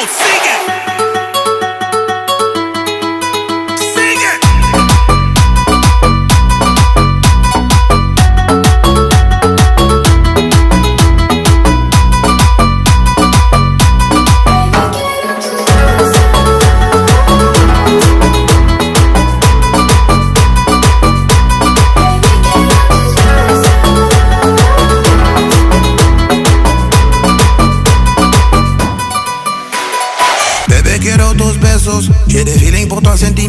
sigue. Sigue. Bebé, quiero tus besos. J'ai des feelings pour toi, sentimientos.